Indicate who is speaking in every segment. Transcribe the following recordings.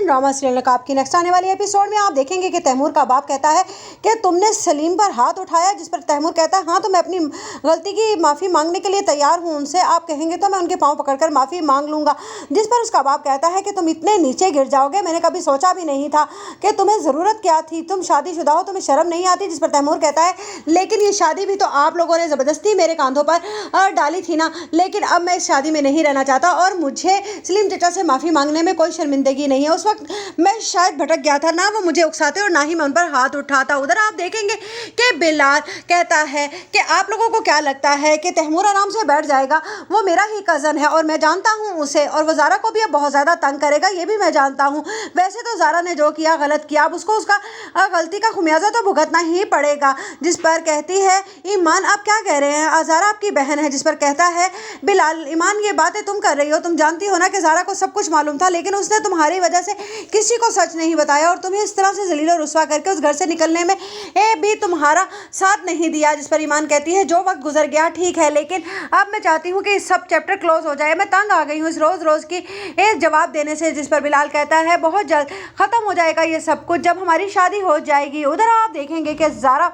Speaker 1: Indian drama serial नकाब की next आने वाली एपिसोड में आप देखेंगे कि तैमूर का बाप कहता है कि तुमने सलीम पर हाथ उठाया, जिस पर तैमूर कहता है हाँ तो मैं अपनी गलती की माफ़ी मांगने के लिए तैयार हूँ उनसे, आप कहेंगे तो मैं उनके पाँव पकड़कर माफ़ी मांग लूँगा। जिस पर उसका बाप कहता है कि तुम इतने नीचे गिर जाओगे, मैंने कभी सोचा भी नहीं था कि तुम्हें ज़रूरत क्या थी, तुम शादीशुदा हो, तुम्हें शर्म नहीं आती। जिस पर तैमूर कहता है लेकिन ये शादी भी तो आप लोगों ने ज़बरदस्ती मेरे कांधों पर डाली थी ना, लेकिन अब मैं इस शादी में नहीं रहना चाहता और मुझे सलीम चचा से माफ़ी मांगने में कोई शर्मिंदगी नहीं है। उस वक्त मैं शायद भटक गया था, ना वो मुझे उकसाते और ना ही मैं उन पर हाथ उठाता। उधर आप देखेंगे कि बिलाल कहता है कि आप लोगों को क्या लगता है कि तैमूर आराम से बैठ जाएगा, वो मेरा ही कज़न है और मैं जानता हूँ उसे, और वो ज़ारा को भी अब बहुत ज़्यादा तंग करेगा, ये भी मैं जानता हूँ। वैसे तो ज़ारा ने जो किया गलत किया, अब उसको उसका गलती का खुमियाजा तो भुगतना ही पड़ेगा। जिस पर कहती है ईमान आप क्या कह रहे हैं, ज़ारा आपकी बहन है। जिस पर कहता है बिलाल ईमान ये बातें तुम कर रही हो, तुम जानती हो ना कि ज़ारा को सब कुछ मालूम था, लेकिन उसने तुम्हारी वजह से किसी को सच नहीं बताया और तुम्हें इस तरह से जलील और रुस्वा करके उस घर से निकलने में भी तुम्हारा साथ नहीं दिया। जिस पर ईमान कहती है जो वक्त गुजर गया ठीक है, लेकिन अब मैं चाहती हूँ कि सब चैप्टर क्लोज हो जाए, मैं तंग आ गई हूँ इस रोज़ रोज़ की जवाब देने से। जिस पर बिलाल कहता है बहुत जल्द ख़त्म हो जाएगा ये सब कुछ जब हमारी शादी हो जाएगी। उधर आप देखेंगे कि ज़ारा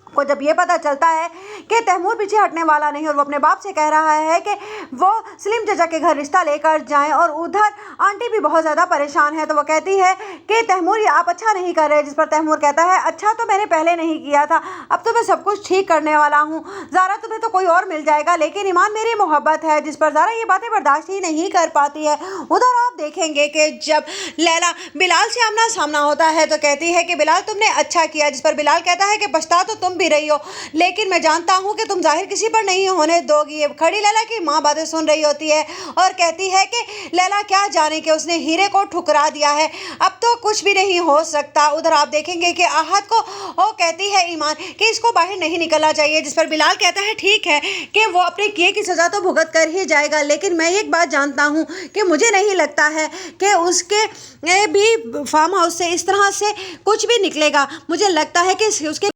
Speaker 1: को जब ये पता चलता है कि तैमूर पीछे हटने वाला नहीं और वो अपने बाप से कह रहा है कि वो सलीम चचा के घर रिश्ता लेकर जाएं, और उधर आंटी भी बहुत ज़्यादा परेशान है, तो वो कहती है कि तैमूर ये आप अच्छा नहीं कर रहे। जिस पर तैमूर कहता है अच्छा तो मैंने पहले नहीं किया था, अब तो मैं सब कुछ ठीक करने वाला हूँ। ज़ारा तुम्हें तो कोई और मिल जाएगा, लेकिन ईमान मेरी मोहब्बत है। जिस पर ज़ारा ये बातें बर्दाश्त ही नहीं कर पाती है। उधर आप देखेंगे कि जब लैला बिलाल से आमना सामना होता है तो कहती है कि बिलाल तुमने अच्छा किया। जिस पर बिलाल कहता है कि पछता तो तुम भी रही हो, लेकिन मैं जानता हूं कि तुम जाहिर किसी पर नहीं होने दोगी। ये खड़ी लैला की माँ बातें सुन रही होती है और कहती है कि लैला क्या जाने कि उसने हीरे को ठुकरा दिया है, अब तो कुछ भी नहीं हो सकता। उधर आप देखेंगे कि आहत को वो कहती है ईमान कि इसको बाहर नहीं निकलना चाहिए। जिस पर बिलाल कहता है ठीक है कि वो अपने किए की सज़ा तो भुगत कर ही जाएगा, लेकिन मैं एक बात जानता हूँ कि मुझे नहीं लगता है कि उसके भी फार्म हाउस से इस तरह से कुछ भी निकलेगा। मुझे लगता है कि उसके